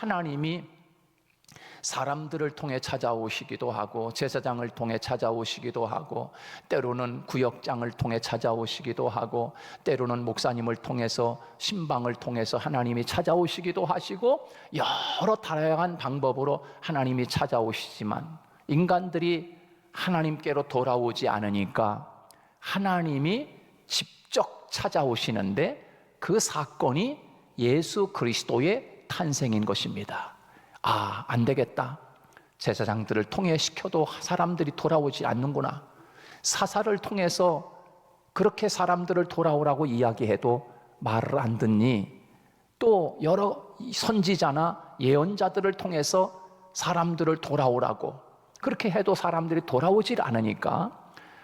하나님이 사람들을 통해 찾아오시기도 하고 제사장을 통해 찾아오시기도 하고 때로는 구역장을 통해 찾아오시기도 하고 때로는 목사님을 통해서 신방을 통해서 하나님이 찾아오시기도 하시고 여러 다양한 방법으로 하나님이 찾아오시지만 인간들이 하나님께로 돌아오지 않으니까 하나님이 직접 찾아오시는데 그 사건이 예수 그리스도의 탄생인 것입니다. 안 되겠다. 제사장들을 통해 시켜도 사람들이 돌아오지 않는구나. 사사를 통해서 그렇게 사람들을 돌아오라고 이야기해도 말을 안 듣니? 또 여러 선지자나 예언자들을 통해서 사람들을 돌아오라고 그렇게 해도 사람들이 돌아오질 않으니까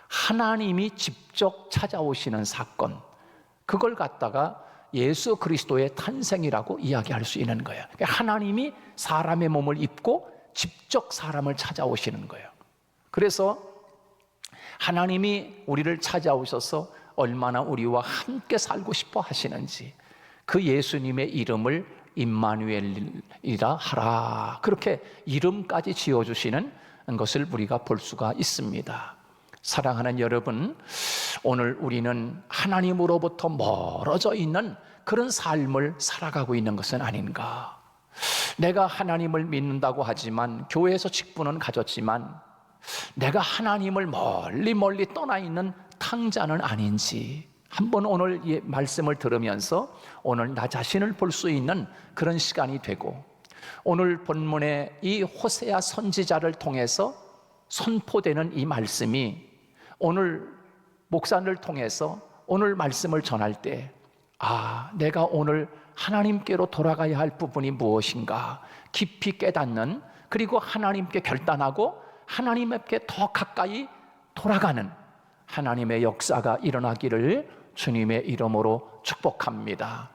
하나님이 직접 찾아오시는 사건, 그걸 갖다가 예수 그리스도의 탄생이라고 이야기할 수 있는 거예요. 하나님이 사람의 몸을 입고 직접 사람을 찾아오시는 거예요. 그래서 하나님이 우리를 찾아오셔서 얼마나 우리와 함께 살고 싶어 하시는지 그 예수님의 이름을 임마누엘이라 하라, 그렇게 이름까지 지어주시는 것을 우리가 볼 수가 있습니다. 사랑하는 여러분, 오늘 우리는 하나님으로부터 멀어져 있는 그런 삶을 살아가고 있는 것은 아닌가? 내가 하나님을 믿는다고 하지만 교회에서 직분은 가졌지만 내가 하나님을 멀리 떠나 있는 탕자는 아닌지 한번 오늘 이 말씀을 들으면서 오늘 나 자신을 볼 수 있는 그런 시간이 되고, 오늘 본문의 이 호세아 선지자를 통해서 선포되는 이 말씀이 오늘 목사를 통해서 오늘 말씀을 전할 때 내가 오늘 하나님께로 돌아가야 할 부분이 무엇인가 깊이 깨닫는, 그리고 하나님께 결단하고 하나님께 더 가까이 돌아가는 하나님의 역사가 일어나기를 주님의 이름으로 축복합니다.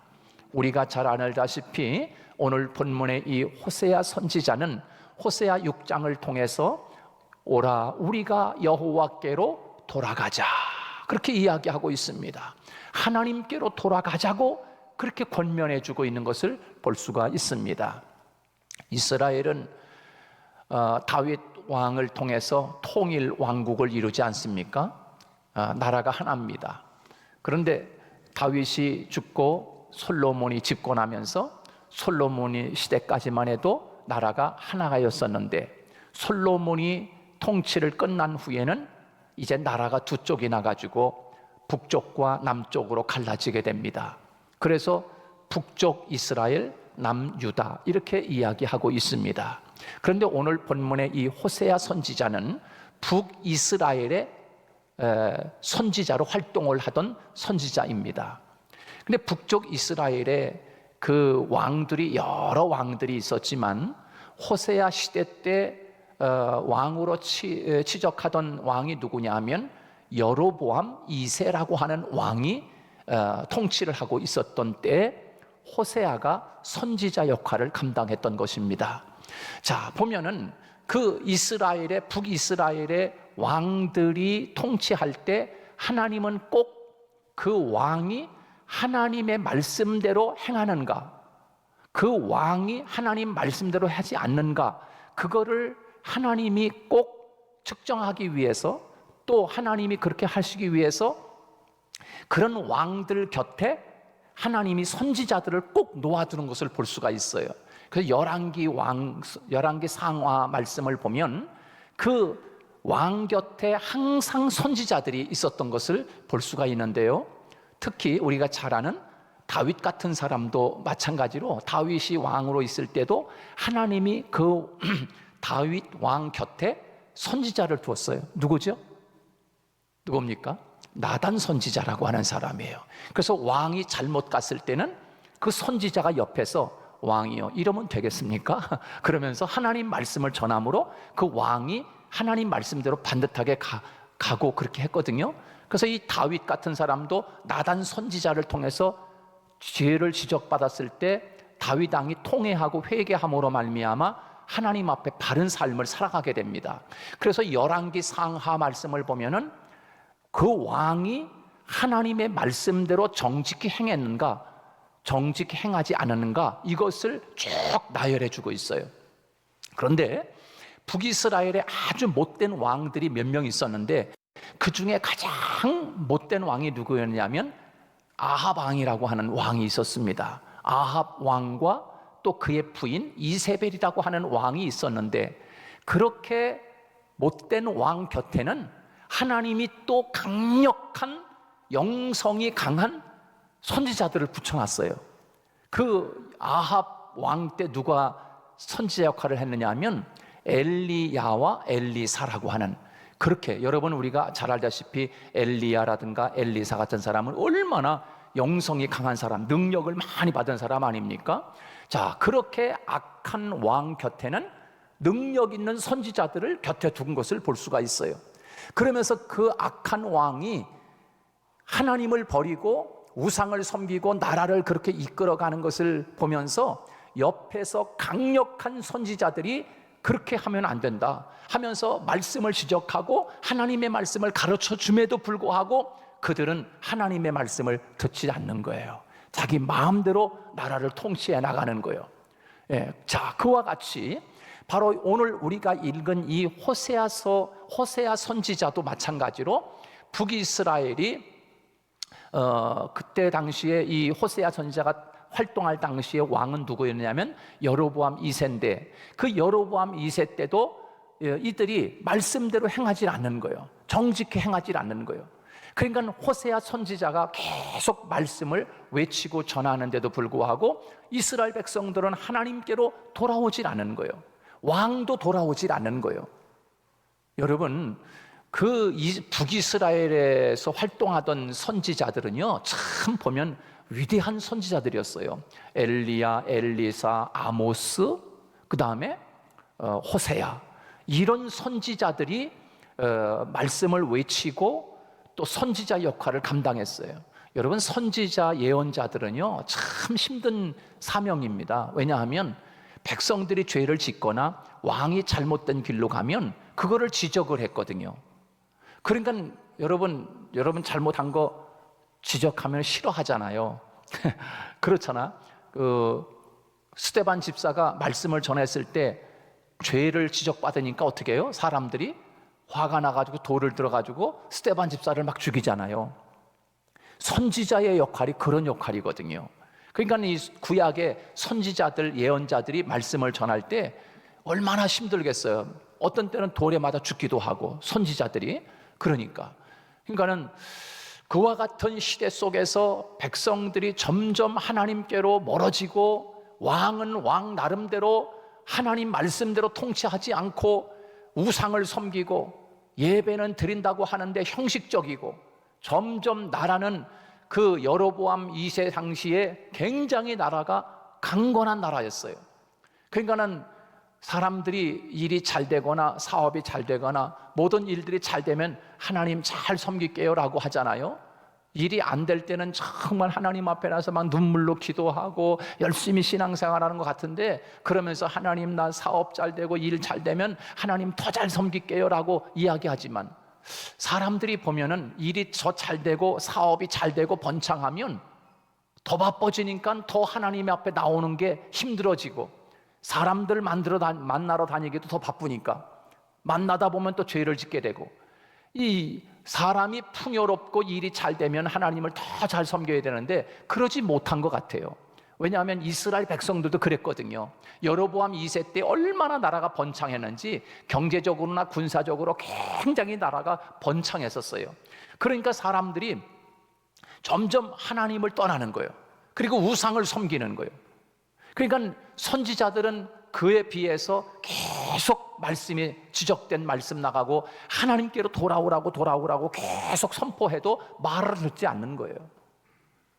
우리가 잘 알다시피 오늘 본문의 이 호세아 선지자는 호세아 6장을 통해서 오라 우리가 여호와께로 돌아가자 그렇게 이야기하고 있습니다. 하나님께로 돌아가자고 그렇게 권면해 주고 있는 것을 볼 수가 있습니다. 이스라엘은 다윗 왕을 통해서 통일 왕국을 이루지 않습니까? 나라가 하나입니다. 그런데 다윗이 죽고 솔로몬이 집권하면서 솔로몬이 시대까지만 해도 나라가 하나가였었는데, 솔로몬이 통치를 끝난 후에는 이제 나라가 두 쪽이 나가지고 북쪽과 남쪽으로 갈라지게 됩니다. 그래서 북쪽 이스라엘, 남유다 이렇게 이야기하고 있습니다. 그런데 오늘 본문의 이 호세아 선지자는 북이스라엘의 선지자로 활동을 하던 선지자입니다. 근데 북쪽 이스라엘에 그 왕들이 여러 왕들이 있었지만 호세아 시대 때 왕으로 치적하던 왕이 누구냐 하면 여로보암 2세라고 하는 왕이 통치를 하고 있었던 때에 호세아가 선지자 역할을 감당했던 것입니다. 자, 보면은 그 이스라엘의 북이스라엘의 왕들이 통치할 때 하나님은 꼭 그 왕이 하나님의 말씀대로 행하는가, 그 왕이 하나님 말씀대로 하지 않는가, 그거를 하나님이 꼭 측정하기 위해서, 또 하나님이 그렇게 하시기 위해서 그런 왕들 곁에 하나님이 선지자들을 꼭 놓아두는 것을 볼 수가 있어요. 그래서 열왕기 상하 말씀을 보면 그 왕 곁에 항상 선지자들이 있었던 것을 볼 수가 있는데요, 특히 우리가 잘 아는 다윗 같은 사람도 마찬가지로 다윗이 왕으로 있을 때도 하나님이 그 다윗 왕 곁에 선지자를 두었어요. 누구죠? 누굽니까? 나단 선지자라고 하는 사람이에요. 그래서 왕이 잘못 갔을 때는 그 선지자가 옆에서 왕이요, 이러면 되겠습니까? 그러면서 하나님 말씀을 전함으로 그 왕이 하나님 말씀대로 반듯하게 가고 그렇게 했거든요. 그래서 이 다윗 같은 사람도 나단 선지자를 통해서 죄를 지적받았을 때 다윗 왕이 통회하고 회개함으로 말미암아 하나님 앞에 바른 삶을 살아가게 됩니다. 그래서 열왕기 상하 말씀을 보면은 그 왕이 하나님의 말씀대로 정직히 행했는가, 정직 행하지 않았는가, 이것을 쭉 나열해 주고 있어요. 그런데 북이스라엘에 아주 못된 왕들이 몇 명 있었는데 그 중에 가장 못된 왕이 누구였냐면 아합 왕이라고 하는 왕이 있었습니다. 아합 왕과 또 그의 부인 이세벨이라고 하는 왕이 있었는데, 그렇게 못된 왕 곁에는 하나님이 또 강력한 영성이 강한 선지자들을 붙여놨어요. 그 아합 왕 때 누가 선지자 역할을 했느냐 하면 엘리야와 엘리사라고 하는, 그렇게 여러분 우리가 잘 알다시피 엘리야라든가 엘리사 같은 사람은 얼마나 영성이 강한 사람, 능력을 많이 받은 사람 아닙니까? 자, 그렇게 악한 왕 곁에는 능력 있는 선지자들을 곁에 둔 것을 볼 수가 있어요. 그러면서 그 악한 왕이 하나님을 버리고 우상을 섬기고 나라를 그렇게 이끌어가는 것을 보면서 옆에서 강력한 선지자들이 그렇게 하면 안 된다 하면서 말씀을 지적하고 하나님의 말씀을 가르쳐 줌에도 불구하고 그들은 하나님의 말씀을 듣지 않는 거예요. 자기 마음대로 나라를 통치해 나가는 거예요. 자, 그와 같이 바로 오늘 우리가 읽은 이 호세아 선지자도 마찬가지로 북이스라엘이 그때 당시에 이 호세아 선지자가 활동할 당시에 왕은 누구였냐면 여로보암 2세인데, 그 여로보암 2세 때도 이들이 말씀대로 행하지 않는 거예요. 정직히 행하지 않는 거예요. 그러니까 호세아 선지자가 계속 말씀을 외치고 전하는데도 불구하고 이스라엘 백성들은 하나님께로 돌아오질 않는 거예요. 왕도 돌아오질 않는 거예요. 여러분, 그 북이스라엘에서 활동하던 선지자들은요, 참 보면 위대한 선지자들이었어요. 엘리야, 엘리사, 아모스, 그 다음에 호세야, 이런 선지자들이 말씀을 외치고 또 선지자 역할을 감당했어요. 여러분, 선지자 예언자들은요 참 힘든 사명입니다. 왜냐하면 백성들이 죄를 짓거나 왕이 잘못된 길로 가면 그거를 지적을 했거든요. 그러니까 여러분 잘못한 거 지적하면 싫어하잖아요. 그렇잖아. 스데반 집사가 말씀을 전했을 때 죄를 지적받으니까 어떻게 해요? 사람들이 화가 나가지고 돌을 들어가지고 스데반 집사를 막 죽이잖아요. 선지자의 역할이 그런 역할이거든요. 그러니까 이 구약의 선지자들, 예언자들이 말씀을 전할 때 얼마나 힘들겠어요. 어떤 때는 돌에 맞아 죽기도 하고, 선지자들이. 그러니까는 그와 같은 시대 속에서 백성들이 점점 하나님께로 멀어지고, 왕은 왕 나름대로 하나님 말씀대로 통치하지 않고 우상을 섬기고 예배는 드린다고 하는데 형식적이고, 점점 나라는 그 여로보암 2세 당시에 굉장히 나라가 강건한 나라였어요. 그러니까는 사람들이 일이 잘 되거나 사업이 잘 되거나 모든 일들이 잘 되면 하나님 잘 섬길게요 라고 하잖아요. 일이 안 될 때는 정말 하나님 앞에 나서 막 눈물로 기도하고 열심히 신앙생활하는 것 같은데, 그러면서 하나님 나 사업 잘 되고 일 잘 되면 하나님 더 잘 섬길게요 라고 이야기하지만, 사람들이 보면은 일이 더 잘 되고 사업이 잘 되고 번창하면 더 바빠지니까 더 하나님 앞에 나오는 게 힘들어지고, 사람들 만나러 다니기도 더 바쁘니까 만나다 보면 또 죄를 짓게 되고, 이 사람이 풍요롭고 일이 잘 되면 하나님을 더 잘 섬겨야 되는데 그러지 못한 것 같아요. 왜냐하면 이스라엘 백성들도 그랬거든요. 여로보암 2세 때 얼마나 나라가 번창했는지, 경제적으로나 군사적으로 굉장히 나라가 번창했었어요. 그러니까 사람들이 점점 하나님을 떠나는 거예요. 그리고 우상을 섬기는 거예요. 그러니까 선지자들은 그에 비해서 계속 말씀이 지적된 말씀 나가고 하나님께로 돌아오라고 계속 선포해도 말을 듣지 않는 거예요.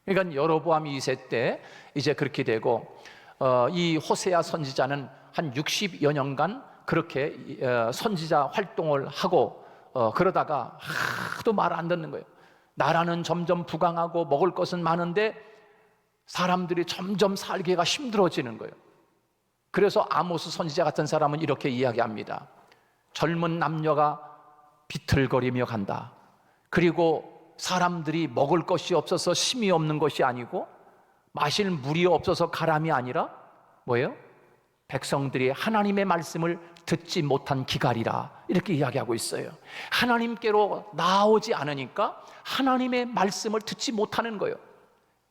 그러니까 여로보암 2세 때 이제 그렇게 되고, 이 호세아 선지자는 한 60여 년간 그렇게 선지자 활동을 하고, 그러다가 하도 말 안 듣는 거예요. 나라는 점점 부강하고 먹을 것은 많은데 사람들이 점점 살기가 힘들어지는 거예요. 그래서 아모스 선지자 같은 사람은 이렇게 이야기합니다. 젊은 남녀가 비틀거리며 간다. 그리고 사람들이 먹을 것이 없어서 힘이 없는 것이 아니고 마실 물이 없어서 가람이 아니라 뭐예요? 백성들이 하나님의 말씀을 듣지 못한 기갈이라, 이렇게 이야기하고 있어요. 하나님께로 나오지 않으니까 하나님의 말씀을 듣지 못하는 거예요.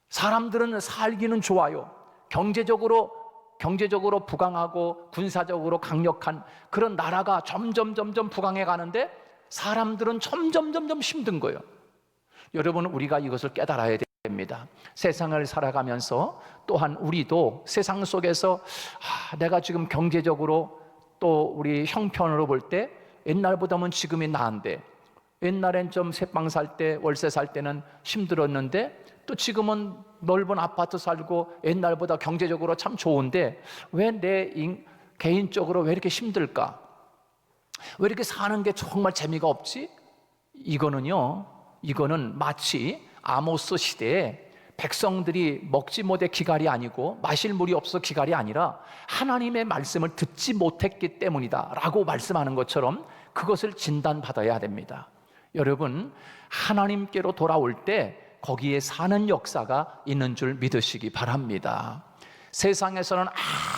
사람들은 살기는 좋아요. 경제적으로 부강하고 군사적으로 강력한 그런 나라가 점점 부강해 가는데 사람들은 점점 힘든 거예요. 여러분, 우리가 이것을 깨달아야 됩니다. 세상을 살아가면서 또한 우리도 세상 속에서 내가 지금 경제적으로 또 우리 형편으로 볼 때 옛날보다는 지금이 나은데, 옛날엔 좀 새빵 살 때, 월세 살 때는 힘들었는데 또 지금은 넓은 아파트 살고 옛날보다 경제적으로 참 좋은데 왜 내 개인적으로 왜 이렇게 힘들까? 왜 이렇게 사는 게 정말 재미가 없지? 이거는 마치 아모스 시대에 백성들이 먹지 못해 기갈이 아니고 마실 물이 없어 기갈이 아니라 하나님의 말씀을 듣지 못했기 때문이다 라고 말씀하는 것처럼 그것을 진단받아야 됩니다. 여러분, 하나님께로 돌아올 때 거기에 사는 역사가 있는 줄 믿으시기 바랍니다. 세상에서는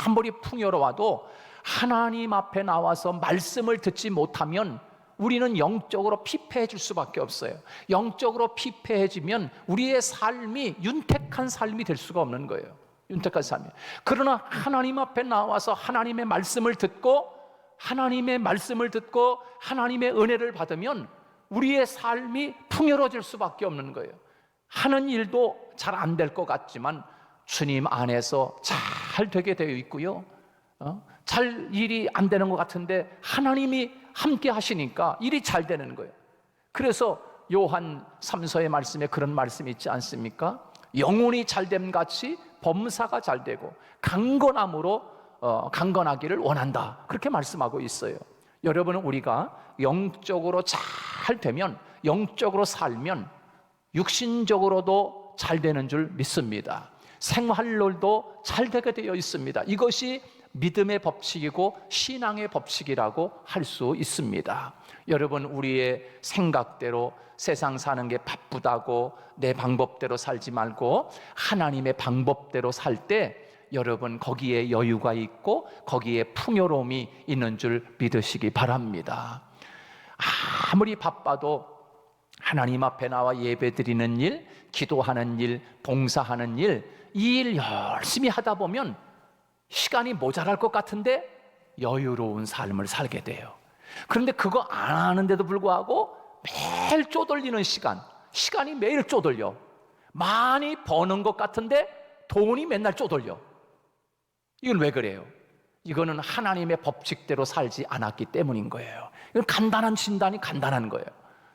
아무리 풍요로워도 하나님 앞에 나와서 말씀을 듣지 못하면 우리는 영적으로 피폐해질 수밖에 없어요. 영적으로 피폐해지면 우리의 삶이 윤택한 삶이 될 수가 없는 거예요. 윤택한 삶이. 그러나 하나님 앞에 나와서 하나님의 말씀을 듣고 하나님의 은혜를 받으면 우리의 삶이 풍요로워질 수밖에 없는 거예요. 하는 일도 잘 안 될 것 같지만 주님 안에서 잘 되게 되어 있고요. 잘 일이 안 되는 것 같은데 하나님이 함께 하시니까 일이 잘 되는 거예요. 그래서 요한 3서의 말씀에 그런 말씀이 있지 않습니까? 영혼이 잘됨 같이 범사가 잘 되고 강건하기를 원한다, 그렇게 말씀하고 있어요. 여러분은 우리가 영적으로 잘 되면, 영적으로 살면 육신적으로도 잘 되는 줄 믿습니다. 생활로도 잘 되게 되어 있습니다. 이것이 믿음의 법칙이고 신앙의 법칙이라고 할 수 있습니다. 여러분, 우리의 생각대로 세상 사는 게 바쁘다고 내 방법대로 살지 말고 하나님의 방법대로 살 때 여러분, 거기에 여유가 있고 거기에 풍요로움이 있는 줄 믿으시기 바랍니다. 아무리 바빠도 하나님 앞에 나와 예배드리는 일, 기도하는 일, 봉사하는 일, 이 일 열심히 하다 보면 시간이 모자랄 것 같은데 여유로운 삶을 살게 돼요. 그런데 그거 안 하는데도 불구하고 매일 쪼들리는 시간이 매일 쪼들려. 많이 버는 것 같은데 돈이 맨날 쪼들려. 이건 왜 그래요? 이거는 하나님의 법칙대로 살지 않았기 때문인 거예요. 이건 간단한 진단이 간단한 거예요.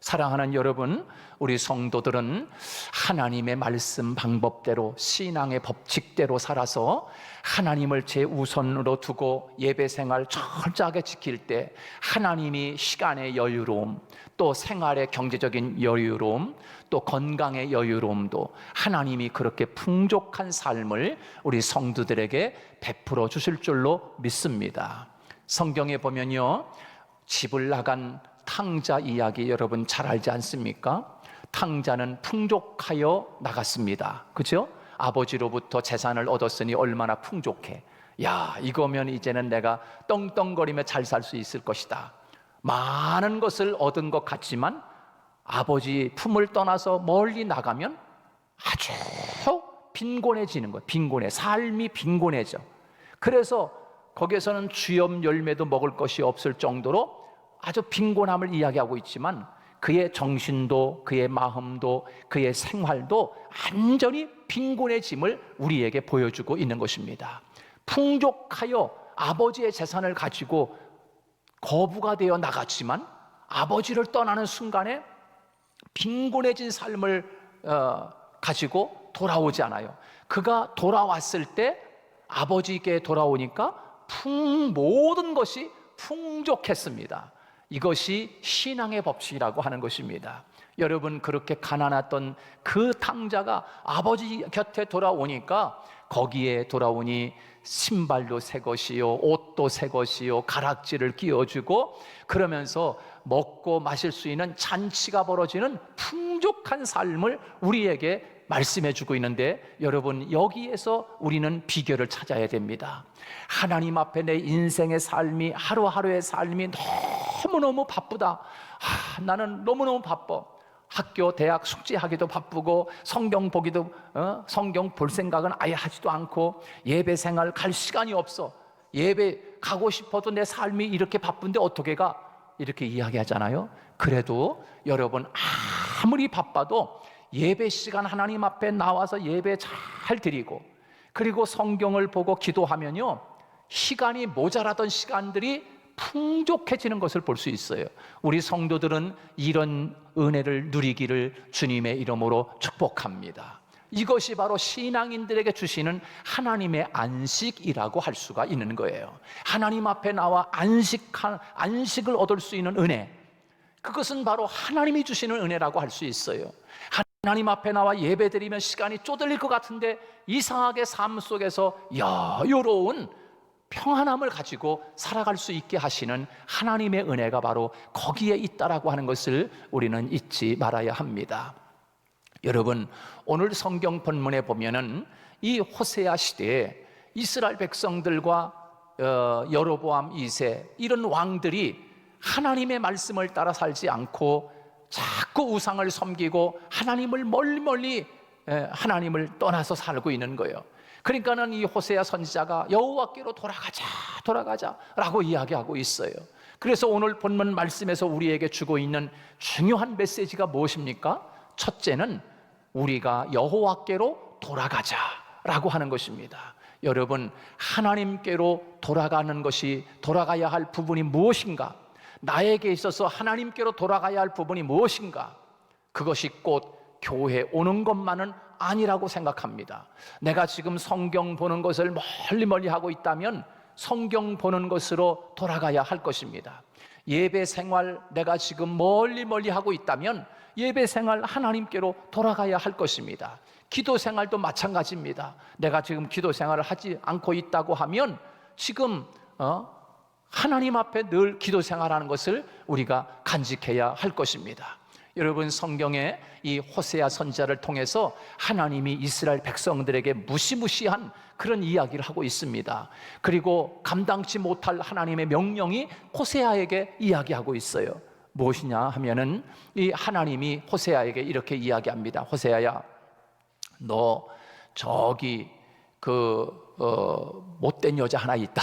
사랑하는 여러분, 우리 성도들은 하나님의 말씀 방법대로 신앙의 법칙대로 살아서 하나님을 제우선으로 두고 예배 생활 철저하게 지킬 때 하나님이 시간의 여유로움, 또 생활의 경제적인 여유로움, 또 건강의 여유로움도 하나님이 그렇게 풍족한 삶을 우리 성도들에게 베풀어 주실 줄로 믿습니다. 성경에 보면요, 집을 나간 탕자 이야기 여러분 잘 알지 않습니까? 탕자는 풍족하여 나갔습니다. 그렇죠? 아버지로부터 재산을 얻었으니 얼마나 풍족해. 야, 이거면 이제는 내가 떵떵거리며 잘 살 수 있을 것이다. 많은 것을 얻은 것 같지만 아버지 품을 떠나서 멀리 나가면 아주 빈곤해지는 거예요. 삶이 빈곤해져. 그래서 거기에서는 주염 열매도 먹을 것이 없을 정도로 아주 빈곤함을 이야기하고 있지만 그의 정신도 그의 마음도 그의 생활도 완전히 빈곤해짐을 우리에게 보여주고 있는 것입니다. 풍족하여 아버지의 재산을 가지고 거부가 되어 나갔지만 아버지를 떠나는 순간에 빈곤해진 삶을 가지고 돌아오지 않아요. 그가 돌아왔을 때 아버지께 돌아오니까 모든 것이 풍족했습니다. 이것이 신앙의 법칙이라고 하는 것입니다. 여러분, 그렇게 가난했던 그 탕자가 아버지 곁에 돌아오니까 거기에 돌아오니 신발도 새 것이요, 옷도 새 것이요, 가락지를 끼워주고 그러면서 먹고 마실 수 있는 잔치가 벌어지는 풍족한 삶을 우리에게 말씀해 주고 있는데, 여러분 여기에서 우리는 비결을 찾아야 됩니다. 하나님 앞에 내 인생의 삶이, 하루하루의 삶이 너무너무 바쁘다. 나는 너무너무 바빠. 학교, 대학 숙제하기도 바쁘고, 성경 보기도 성경 볼 생각은 아예 하지도 않고, 예배 생활 갈 시간이 없어. 예배 가고 싶어도 내 삶이 이렇게 바쁜데 어떻게 가? 이렇게 이야기하잖아요. 그래도 여러분 아무리 바빠도 예배 시간 하나님 앞에 나와서 예배 잘 드리고, 그리고 성경을 보고 기도하면요, 시간이 모자라던 시간들이 풍족해지는 것을 볼 수 있어요. 우리 성도들은 이런 은혜를 누리기를 주님의 이름으로 축복합니다. 이것이 바로 신앙인들에게 주시는 하나님의 안식이라고 할 수가 있는 거예요. 하나님 앞에 나와 안식을 얻을 수 있는 은혜, 그것은 바로 하나님이 주시는 은혜라고 할 수 있어요. 하나님 앞에 나와 예배드리면 시간이 쪼들릴 것 같은데 이상하게 삶 속에서 여유로운 평안함을 가지고 살아갈 수 있게 하시는 하나님의 은혜가 바로 거기에 있다라고 하는 것을 우리는 잊지 말아야 합니다. 여러분, 오늘 성경 본문에 보면은 이 호세아 시대에 이스라엘 백성들과 여로보암 2세 이런 왕들이 하나님의 말씀을 따라 살지 않고 자꾸 우상을 섬기고 하나님을 멀리 하나님을 떠나서 살고 있는 거예요. 그러니까는 이 호세아 선지자가 여호와께로 돌아가자 라고 이야기하고 있어요. 그래서 오늘 본문 말씀에서 우리에게 주고 있는 중요한 메시지가 무엇입니까? 첫째는 우리가 여호와께로 돌아가자 라고 하는 것입니다. 여러분, 하나님께로 돌아가야 할 부분이 무엇인가? 나에게 있어서 하나님께로 돌아가야 할 부분이 무엇인가? 그것이 곧 교회 오는 것만은 아니라고 생각합니다. 내가 지금 성경 보는 것을 멀리 하고 있다면 성경 보는 것으로 돌아가야 할 것입니다. 예배 생활 내가 지금 멀리 하고 있다면 예배 생활 하나님께로 돌아가야 할 것입니다. 기도 생활도 마찬가지입니다. 내가 지금 기도 생활을 하지 않고 있다고 하면 지금 하나님 앞에 늘 기도 생활하는 것을 우리가 간직해야 할 것입니다. 여러분, 성경에 이 호세아 선지자를 통해서 하나님이 이스라엘 백성들에게 무시무시한 그런 이야기를 하고 있습니다. 그리고 감당치 못할 하나님의 명령이 호세아에게 이야기하고 있어요. 무엇이냐 하면은 이 하나님이 호세아에게 이렇게 이야기합니다. 호세아야, 너 저기 못된 여자 하나 있다.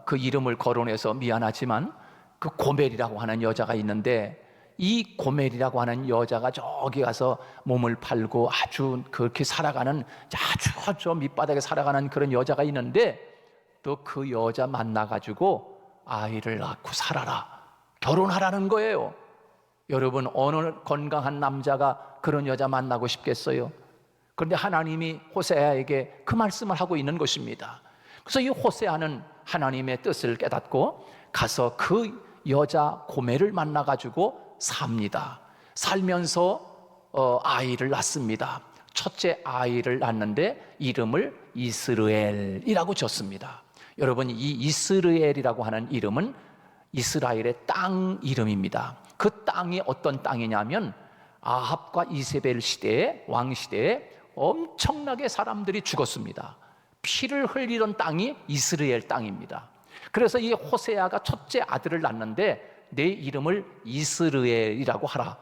그 이름을 거론해서 미안하지만 그 고멜이라고 하는 여자가 있는데, 이 고멜이라고 하는 여자가 저기 가서 몸을 팔고 아주 그렇게 살아가는, 아주 밑바닥에 살아가는 그런 여자가 있는데, 또 그 여자 만나가지고 아이를 낳고 살아라, 결혼하라는 거예요. 여러분, 어느 건강한 남자가 그런 여자 만나고 싶겠어요? 그런데 하나님이 호세아에게 그 말씀을 하고 있는 것입니다. 그래서 이 호세아는 하나님의 뜻을 깨닫고 가서 그 여자 고멜을 만나가지고 삽니다. 살면서 아이를 낳습니다. 첫째 아이를 낳는데 이름을 이스르엘이라고 졌습니다. 여러분, 이 이스르엘이라고 하는 이름은 이스라엘의 땅 이름입니다. 그 땅이 어떤 땅이냐면 아합과 이세벨 시대에, 왕 시대에 엄청나게 사람들이 죽었습니다. 피를 흘리던 땅이 이스라엘 땅입니다. 그래서 이 호세아가 첫째 아들을 낳는데 내 이름을 이스르엘이라고 하라.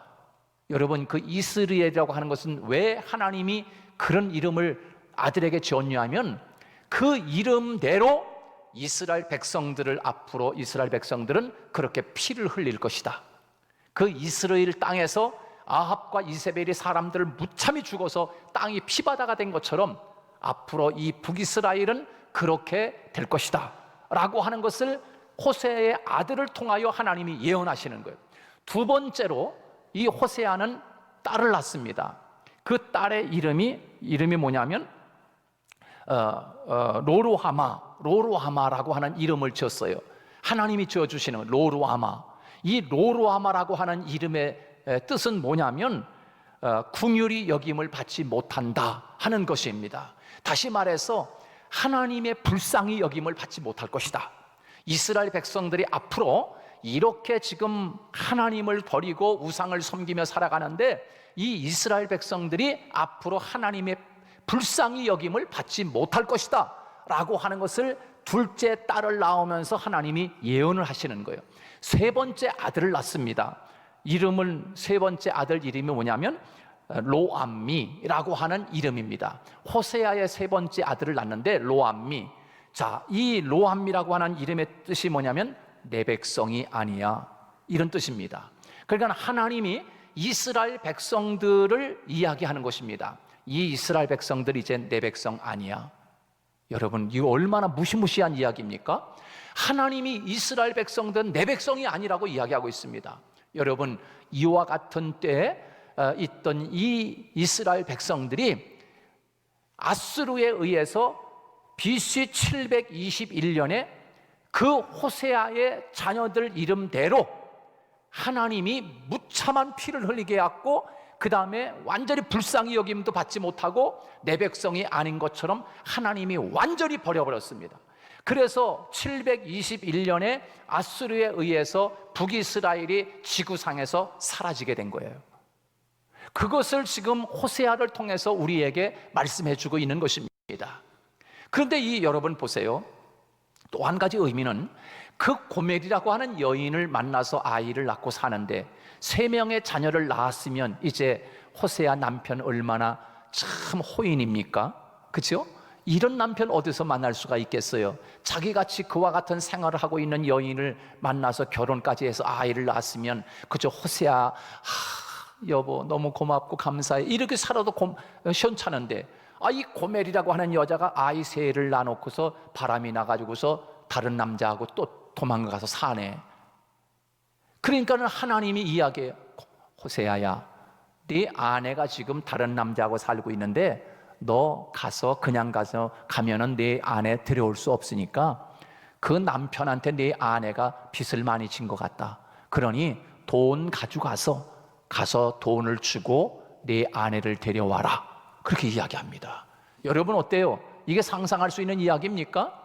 여러분, 그 이스르엘이라고 하는 것은 왜 하나님이 그런 이름을 아들에게 지었냐면 그 이름대로 이스라엘 백성들을 앞으로 이스라엘 백성들은 그렇게 피를 흘릴 것이다. 그 이스라엘 땅에서 아합과 이세벨이 사람들을 무참히 죽어서 땅이 피바다가 된 것처럼 앞으로 이 북이스라엘은 그렇게 될 것이다 라고 하는 것을 호세아의 아들을 통하여 하나님이 예언하시는 거예요. 두 번째로 이 호세아는 딸을 낳습니다. 그 딸의 이름이 뭐냐면 로루하마라고 하는 이름을 지었어요. 하나님이 지어주시는 로루하마. 이 로루하마라고 하는 이름의 뜻은 뭐냐면 긍휼히 여김을 받지 못한다 하는 것입니다. 다시 말해서 하나님의 불쌍히 여김을 받지 못할 것이다. 이스라엘 백성들이 앞으로 이렇게 지금 하나님을 버리고 우상을 섬기며 살아가는데 이 이스라엘 백성들이 앞으로 하나님의 불쌍히 여김을 받지 못할 것이다 라고 하는 것을 둘째 딸을 낳으면서 하나님이 예언을 하시는 거예요. 세 번째 아들을 낳습니다. 세 번째 아들 이름이 뭐냐면 로암미라고 하는 이름입니다. 호세아의 세 번째 아들을 낳는데 로암미. 자, 이 로암미라고 하는 이름의 뜻이 뭐냐면 내 백성이 아니야, 이런 뜻입니다. 그러니까 하나님이 이스라엘 백성들을 이야기하는 것입니다. 이 이스라엘 백성들이 이제 내 백성 아니야. 여러분, 이거 얼마나 무시무시한 이야기입니까? 하나님이 이스라엘 백성들은 내 백성이 아니라고 이야기하고 있습니다. 여러분, 이와 같은 때에 있던 이 이스라엘 백성들이 아수르에 의해서 BC 721년에 그 호세아의 자녀들 이름대로 하나님이 무참한 피를 흘리게 해왔고, 그 다음에 완전히 불쌍히 여김도 받지 못하고 내 백성이 아닌 것처럼 하나님이 완전히 버려버렸습니다. 그래서 721년에 아수르에 의해서 북이스라엘이 지구상에서 사라지게 된 거예요. 그것을 지금 호세아를 통해서 우리에게 말씀해 주고 있는 것입니다. 그런데 여러분 보세요. 또 한 가지 의미는 그 고멜이라고 하는 여인을 만나서 아이를 낳고 사는데 3명의 자녀를 낳았으면 이제 호세아 남편 얼마나 참 호인입니까? 그렇죠? 이런 남편 어디서 만날 수가 있겠어요? 자기같이 그와 같은 생활을 하고 있는 여인을 만나서 결혼까지 해서 아이를 낳았으면 그저 호세아 여보 너무 고맙고 감사해 이렇게 살아도 시원찮은데, 이 고멜이라고 하는 여자가 아이 3를 낳아놓고서 바람이 나가지고서 다른 남자하고 또 도망가서 사네. 그러니까는 하나님이 이야기해요. 호세아야, 네 아내가 지금 다른 남자하고 살고 있는데 너 그냥 가면은 네 아내 데려올 수 없으니까 그 남편한테 네 아내가 빚을 많이 진 것 같다. 그러니 돈 가서 돈을 주고 네 아내를 데려와라. 그렇게 이야기합니다. 여러분 어때요? 이게 상상할 수 있는 이야기입니까?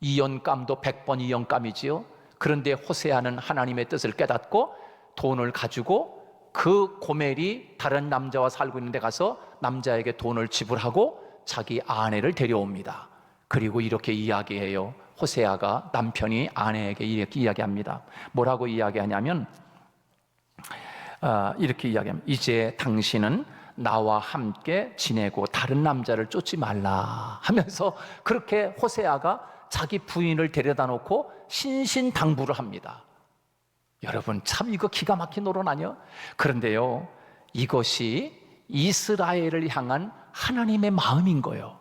이연감도 100번 이연감이지요. 그런데 호세아는 하나님의 뜻을 깨닫고 돈을 가지고 그 고멜이 다른 남자와 살고 있는 데 가서 남자에게 돈을 지불하고 자기 아내를 데려옵니다. 그리고 이렇게 이야기해요. 호세아가 남편이 아내에게 이렇게 이야기합니다. 뭐라고 이야기하냐면 이렇게 이야기합니다. 이제 당신은 나와 함께 지내고 다른 남자를 쫓지 말라 하면서 그렇게 호세아가 자기 부인을 데려다 놓고 신신당부를 합니다. 여러분 참 이거 기가 막힌 노론 아니요? 그런데요, 이것이 이스라엘을 향한 하나님의 마음인 거예요.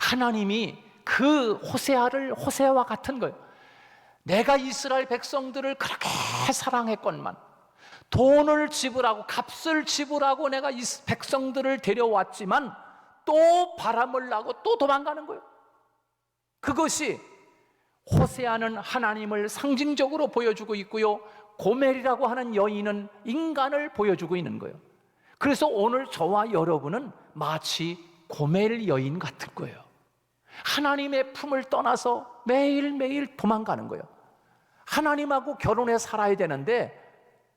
하나님이 그 호세아와 같은 거예요. 내가 이스라엘 백성들을 그렇게 사랑했건만 돈을 지불하고 값을 지불하고 내가 이 백성들을 데려왔지만 또 바람을 나고 또 도망가는 거예요. 그것이 호세아는 하나님을 상징적으로 보여주고 있고요, 고멜이라고 하는 여인은 인간을 보여주고 있는 거예요. 그래서 오늘 저와 여러분은 마치 고멜 여인 같은 거예요. 하나님의 품을 떠나서 매일매일 도망가는 거예요. 하나님하고 결혼해 살아야 되는데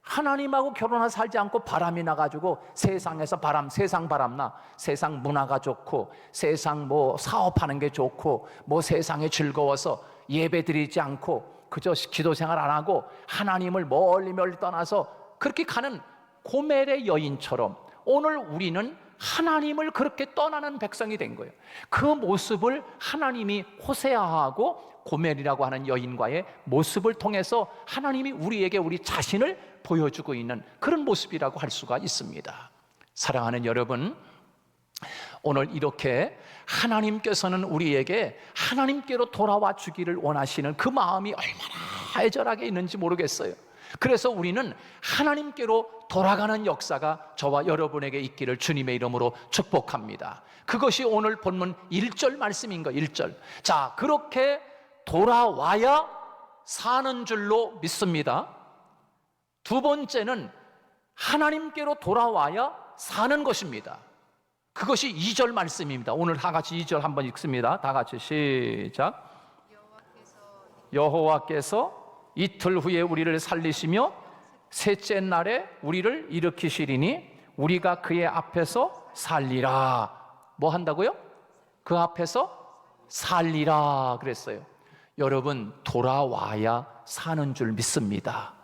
하나님하고 결혼해 살지 않고 바람이 나가지고 세상에서 세상 바람나, 세상 문화가 좋고 세상 사업하는 게 좋고 세상에 즐거워서 예배 드리지 않고 그저 기도 생활 안 하고 하나님을 멀리 떠나서 그렇게 가는 고멜의 여인처럼 오늘 우리는 하나님을 그렇게 떠나는 백성이 된 거예요. 그 모습을 하나님이 호세아하고 고멜이라고 하는 여인과의 모습을 통해서 하나님이 우리에게 우리 자신을 보여주고 있는 그런 모습이라고 할 수가 있습니다. 사랑하는 여러분, 오늘 이렇게 하나님께서는 우리에게 하나님께로 돌아와 주기를 원하시는 그 마음이 얼마나 애절하게 있는지 모르겠어요. 그래서 우리는 하나님께로 돌아가는 역사가 저와 여러분에게 있기를 주님의 이름으로 축복합니다. 그것이 오늘 본문 1절 말씀인 거예요. 1절. 자, 그렇게 돌아와야 사는 줄로 믿습니다. 두 번째는 하나님께로 돌아와야 사는 것입니다. 그것이 2절 말씀입니다. 오늘 다 같이 2절 한번 읽습니다. 다 같이 시작. 여호와께서 이틀 후에 우리를 살리시며 셋째 날에 우리를 일으키시리니 우리가 그의 앞에서 살리라. 뭐 한다고요? 그 앞에서 살리라 그랬어요. 여러분, 돌아와야 사는 줄 믿습니다.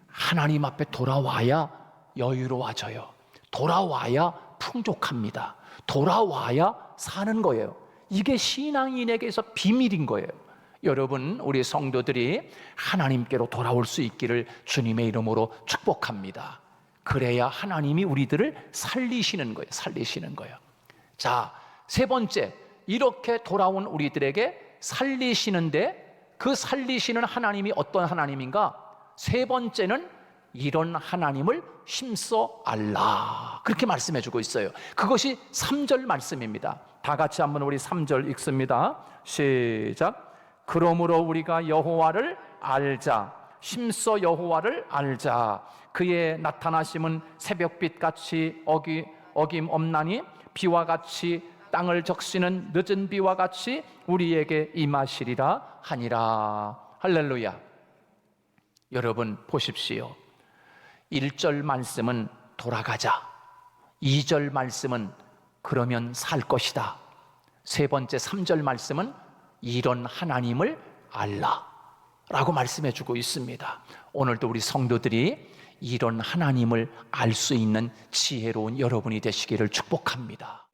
하나님 앞에 돌아와야 여유로워져요. 돌아와야 풍족합니다. 돌아와야 사는 거예요. 이게 신앙인에게서 비밀인 거예요. 여러분, 우리 성도들이 하나님께로 돌아올 수 있기를 주님의 이름으로 축복합니다. 그래야 하나님이 우리들을 살리시는 거예요. 살리시는 거예요. 자, 세 번째, 이렇게 돌아온 우리들에게 살리시는데 그 살리시는 하나님이 어떤 하나님인가? 세 번째는 이런 하나님을 힘써 알라. 그렇게 말씀해 주고 있어요. 그것이 3절 말씀입니다. 다 같이 한번 우리 3절 읽습니다. 시작. 그러므로 우리가 여호와를 알자. 힘써 여호와를 알자. 그의 나타나심은 새벽빛같이 어김없나니 비와 같이 땅을 적시는 늦은 비와 같이 우리에게 임하시리라 하니라. 할렐루야. 여러분 보십시오. 1절 말씀은 돌아가자. 2절 말씀은 그러면 살 것이다. 세 번째 3절 말씀은 이런 하나님을 알라 라고 말씀해 주고 있습니다. 오늘도 우리 성도들이 이런 하나님을 알 수 있는 지혜로운 여러분이 되시기를 축복합니다.